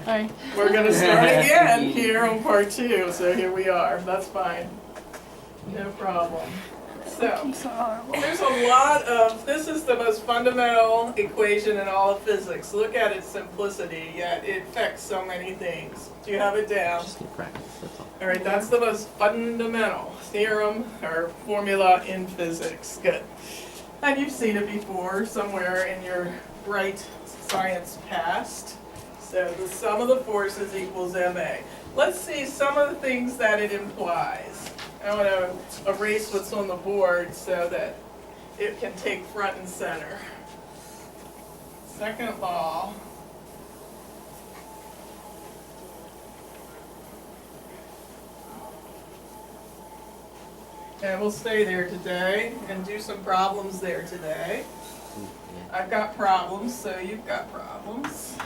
Hi. We're going to start again here on part 2, so here we are. That's fine. No problem. So, there's a lot of, this is the most fundamental equation in all of physics. Look at its simplicity, yet it affects so many things. Do you have it down? Just need practice, that's all. All right, that's the most fundamental theorem or formula in physics. Good. And you've seen it before somewhere in your bright science past. So the sum of the forces equals ma. Let's see some of the things that it implies. I want to erase what's on the board so that it can take front and center. Second law. And we'll stay there today and do some problems there today. Yeah. I've got problems, so you've got problems.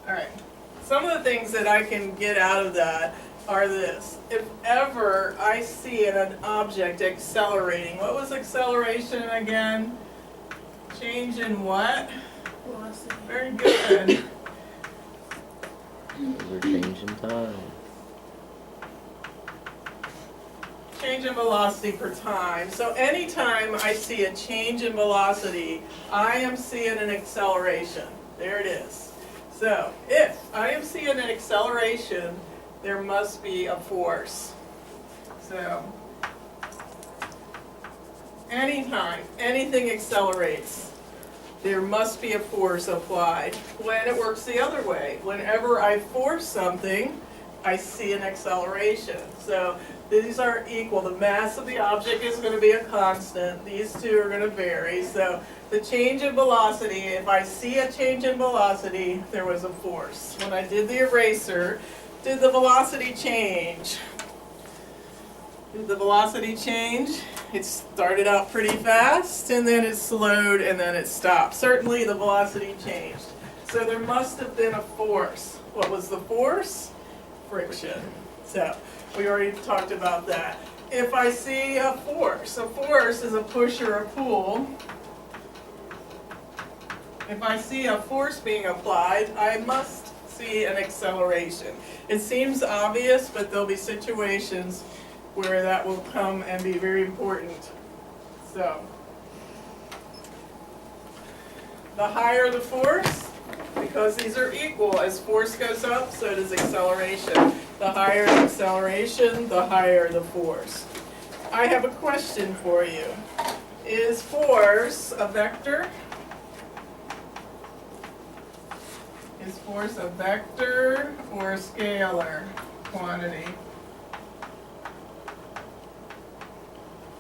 All right. Some of the things that I can get out of that are this. If ever I see an object accelerating, what was acceleration again? Change in what? Velocity. Very good. We're changing time. Change in velocity per time. So anytime I see a change in velocity, I am seeing an acceleration. There it is. So if I am seeing an acceleration, there must be a force. So anytime anything accelerates, there must be a force applied. When it works the other way, whenever I force something, I see an acceleration. So these are equal. The mass of the object is going to be a constant. These two are going to vary. So the change in velocity, if I see a change in velocity, there was a force. When I did the eraser, did the velocity change? Did the velocity change? It started out pretty fast, and then it slowed, and then it stopped. Certainly the velocity changed. So there must have been a force. What was the force? Friction. So we already talked about that. If I see a force is a push or a pull. If I see a force being applied, I must see an acceleration. It seems obvious, but there'll be situations where that will come and be very important. So, the higher the force, because these are equal, as force goes up, so does acceleration. The higher the acceleration, the higher the force. I have a question for you. Is force a vector? Is force a vector or a scalar quantity?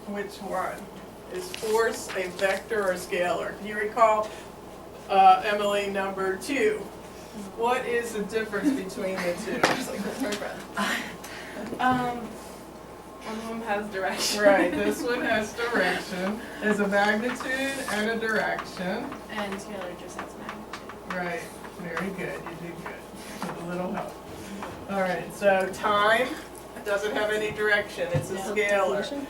Which one? Is force a vector or a scalar? Can you recall, Emily, number 2? What is the difference between the two? One of them has direction. Right, this one has direction. There's a magnitude and a direction. And scalar just has magnitude. Right, very good, you did good. With a little help. All right, so time doesn't have any direction, it's a scalar.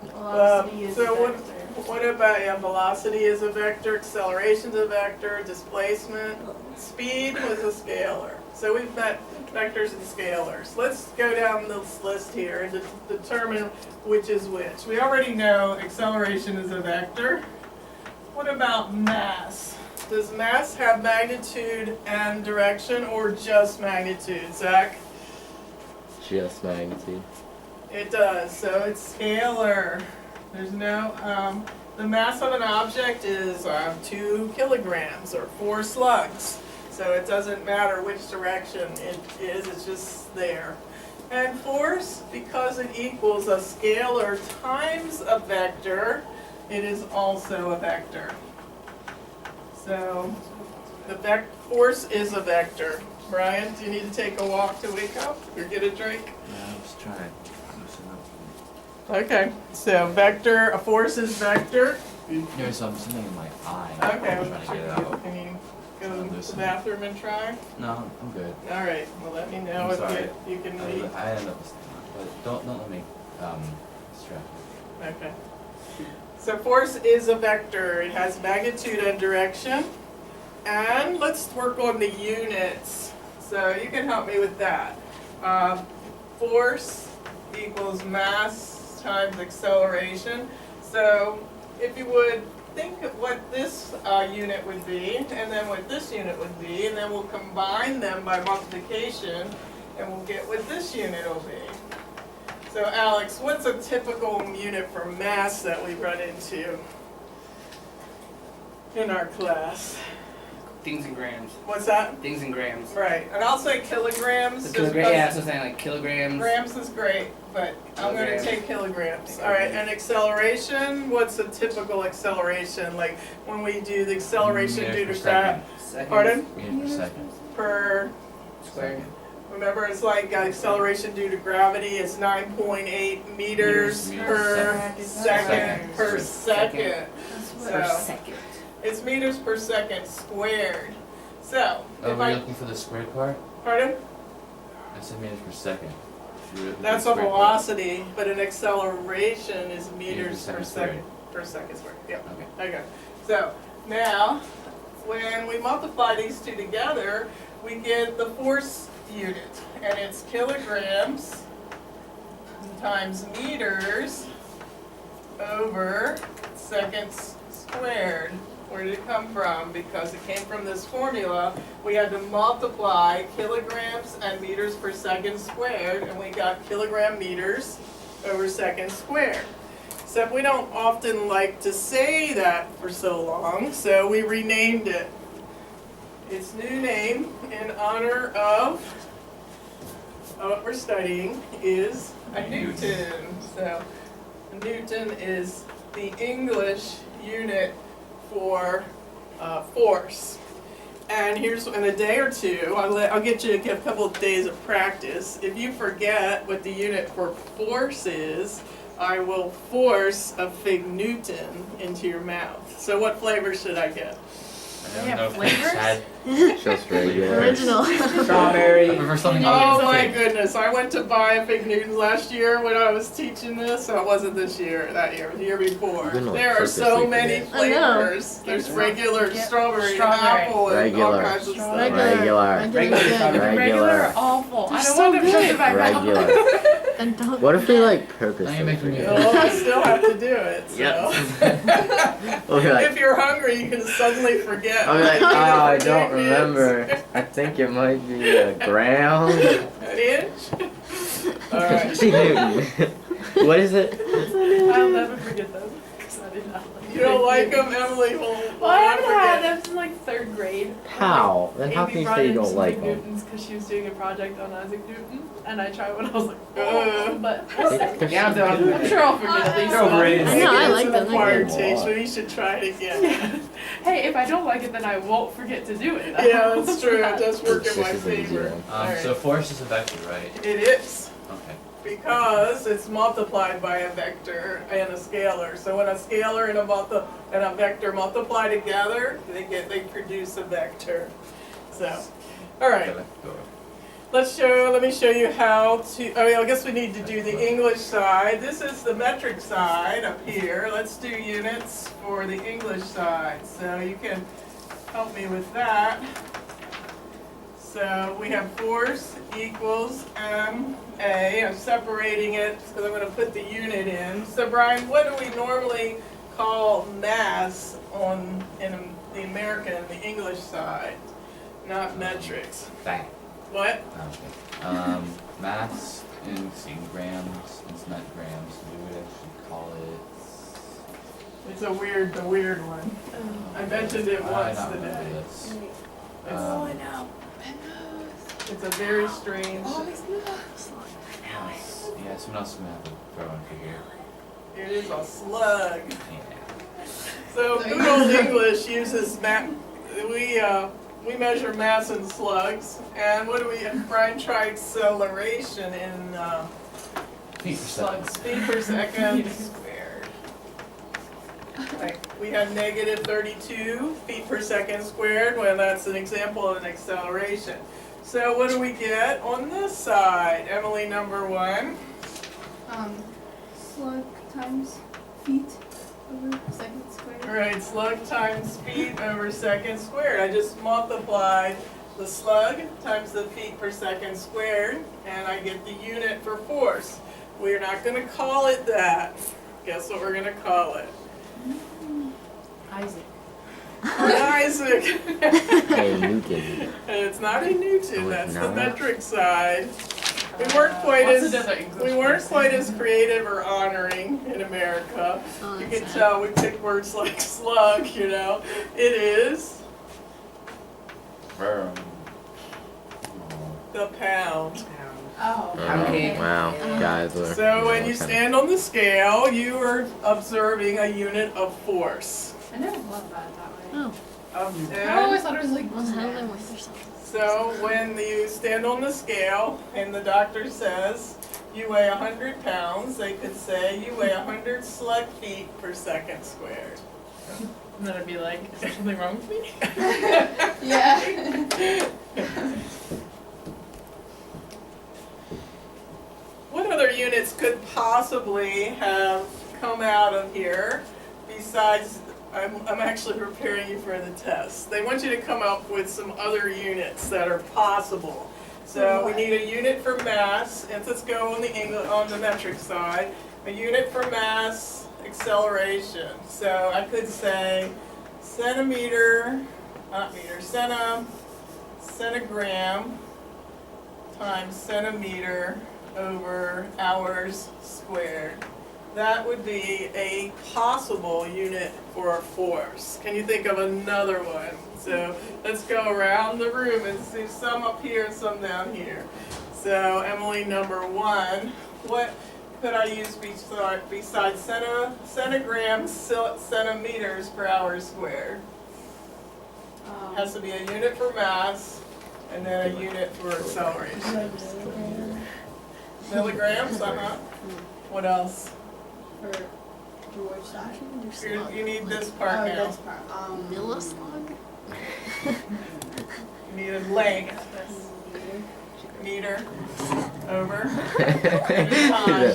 Velocity is So a vector. what about, yeah, velocity is a vector, acceleration's a vector, displacement, speed was a scalar. So we've met vectors and scalars. Let's go down this list here and determine which is which. We already know acceleration is a vector. What about mass? Does mass have magnitude and direction or just magnitude, Zach? Just magnitude. It does, so it's scalar. There's no, the mass of an object is 2 kilograms or 4 slugs. So it doesn't matter which direction it is, it's just there. And force, because it equals a scalar times a vector, it is also a vector. So the force is a vector. Brian, do you need to take a walk to wake up or get a drink? Yeah, I'm just trying to loosen up. Okay, so vector, a force is vector. There's something in my eye. Okay, I'm trying to get it out. can you go to the bathroom and try? No, I'm good. All right, well, let me know I'm if sorry. you can I leave. ended up staying on, but don't let me distract you. Okay. So force is a vector. It has magnitude and direction. And let's work on the units. So you can help me with that. Force equals mass times acceleration. So if you would think of what this unit would be, and then what this unit would be, and then we'll combine them by multiplication, and we'll get what this unit will be. So Alex, what's a typical unit for mass that we run into in our class? Things in grams. What's that? Things in grams. Right, and I'll say kilograms. So just kilogram, yeah, because so saying like kilograms. grams is great, but I'm gonna Kilograms. take kilograms. All right, and acceleration, what's a typical acceleration? Like when we do the acceleration Meters due per to second. Seconds. pardon? Meters per second. Per, Squared. remember it's like acceleration due to gravity is 9.8 meters Meters per second per second. Per So second. it's meters per second squared. So, Oh, if we're I, looking for the squared part? pardon? I said meters per second. Should we look for That's the a squared part? velocity, but an acceleration is meters per second squared. Yep. Okay. Okay. So now, when we multiply these two together, we get the force unit, and it's kilograms times meters over seconds squared. Where did it come from? Because it came from this formula. We had to multiply kilograms and meters per second squared, and we got kilogram meters over second squared. Except we don't often like to say that for so long, so we renamed it. Its new name, in honor of what we're studying, is a Newton. So Newton is the English unit for force. And here's, in a day or two, I'll get you a couple of days of practice. If you forget what the unit for force is, I will force a fig Newton into your mouth. So what flavor should I get? I don't Yeah, know if flavors? it's had. Just regular. Original. I Strawberry. prefer something Oh other than my fig. goodness, I went to buy a fig Newton last year when I was teaching this, so it wasn't this year, that year, the year before. You've been on There are purpose so week many today. I know. flavors. There's Get regular Get strawberry and strawberry. apple and all Regular. kinds of stuff. Regular. Regular. Regular good. strawberry. Regular Regular. are awful. They're I don't so want them shoved in my Regular. mouth. And don't. What if we like purposely Now you're making me forget? Well, I still have to do it, so. Yep. We'll be like, If you're hungry, you can suddenly forget. I'll be like, what oh, a I fig don't Newton is. remember. I think it might be a gram. An inch? Alright. See Newton. What is it? I'll never forget them. 'Cause I did not like You don't them. like them, Emily will Well, I haven't forget. had them since like third grade. How? Then how Amy can you brought say you in don't some like Fig them? Newtons because she was doing a project on Isaac Newton, and I tried one. I was like, Uh. but They're Yeah, so I'm good. I'm sure I'll forget at least. They're overrated. I know, I like It's them. an acquired They're taste, good. but you should try it again. Hey, if I don't like it, then I won't forget to do it. Yeah, that's true, it does work This in my is an easy favor. one. Alright. So force is a vector, right? It is, Okay. because it's multiplied by a vector and a scalar. So when a scalar and a vector multiply together, they produce a vector. So, alright. Okay, let's go. Let me show you how to, I guess we need to do the English side. This is the metric side up here. Let's do units for the English side. So you can help me with that. So we have force equals MA. I'm separating it because I'm going to put the unit in. So Brian, what do we normally call mass in the American, the English side? Not metrics. Bang. What? Okay. Mass in grams, it's not grams. We would actually call it. It's the weird one. I mentioned it once I don't today. remember this. Oh, I know. It's a very strange, Yeah, someone else is gonna have to throw in figure. it is a slug. Yeah. So good old English uses we measure mass in slugs, and what do we, Brian, try acceleration in Feet per second. speed per second squared. Like, we have negative 32 feet per second squared, well, that's an example of an acceleration. So what do we get on this side? Emily, number one. Slug times feet. over second squared. Right, slug times feet over second squared. I just multiplied the slug times the feet per second squared, and I get the unit for force. We're not gonna call it that. Guess what we're gonna call it? Isaac. Isaac. Hey, Newton. And it's not a Newton, Oh, that's the no? metric side. We weren't quite What's as another English we weren't person? quite as creative or honoring in America. Oh, You that's can sad. tell we picked words like slug, you know. It is Firm. the pound. Oh. Okay. Wow, guys. We're, So when you stand on the scale, you are observing a unit of force. I never thought about it that way. Oh, I always thought it was like. well, how do they weigh themselves? So when you stand on the scale and the doctor says you weigh 100 pounds, they could say you weigh 100 slug feet per second squared. And then I'd be like, is there something wrong with me? Yeah. What other units could possibly have come out of here besides, I'm actually preparing you for the test. They want you to come up with some other units that are possible. So we need a unit for mass, and let's go on the metric side, a unit for mass acceleration. So I could say centimeter, not meter, centigram times centimeter over hours squared. That would be a possible unit for a force. Can you think of another one? So let's go around the room and see some up here and some down here. So Emily, number one, what could I use besides centigrams, centimeters per hour squared? Has to be a unit for mass and then a unit for acceleration. Milligrams, What else? For which side? You need this part now. This part. Millislug? You need a length. Meter over time.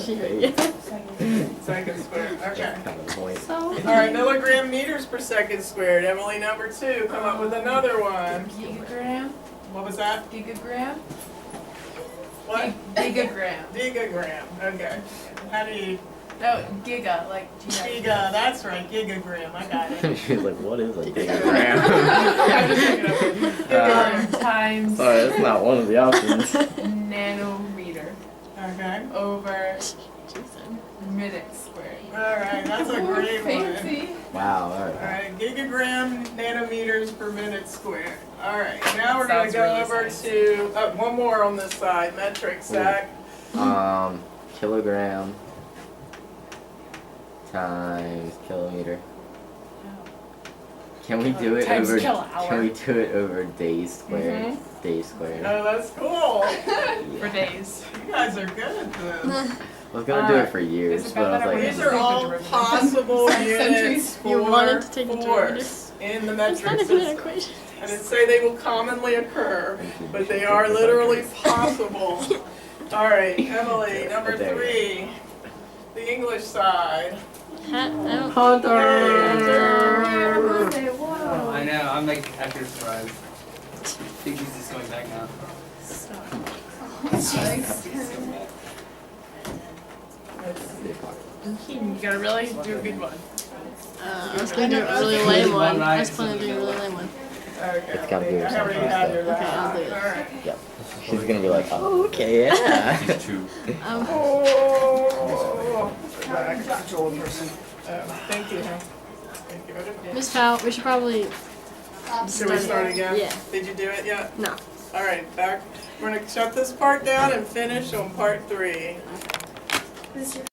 Second squared. Okay. So, All right, milligram meters per second squared. Emily, number two. Come up with another one. Gigagram? What was that? Gigagram? What? Gigagram. Gigagram. Okay. How do you? No, giga, like Giga. That's right. Gigagram. I got it. She's like, what is a I'm gigagram? just thinking of it. Gigagram. Times Sorry, that's not one of the options. nanometer Okay. over Jesus. minute squared. All right. That's a great one. Fancy. Wow, All alright. right, gigagram nanometers per minute squared. All right, now we're gonna Sounds go really over nice. to, one more on this side, metric, Zach. Kilogram times kilometer. Can we do it Times over? kilohour. Can we do it over days squared? Days squared. Oh, that's cool. For days. You guys are good at this. I was gonna do it for years, is it but I bad was that like, we're These are all possible units You wanted for to take a force in the That's metric not a good system. equation. I didn't say they will commonly occur, but they are literally possible. All right, Emily, number three, the English side. Hunter. Oh, I know, I'm like after surprised. I think he's just going back now. You gotta really do a good one. I was gonna do a really lame one. I was planning to do a really lame one. Okay. It's gotta be I already had your Okay, I'll do it. All right. Yep. She's gonna be like, oh, okay, yeah. These two. Um, Oh. Thank you. Thank you. Miss Powell, we should probably Should we start again? Yeah. Did you do it yet? No. All right, back. We're gonna shut this part down and finish on part three.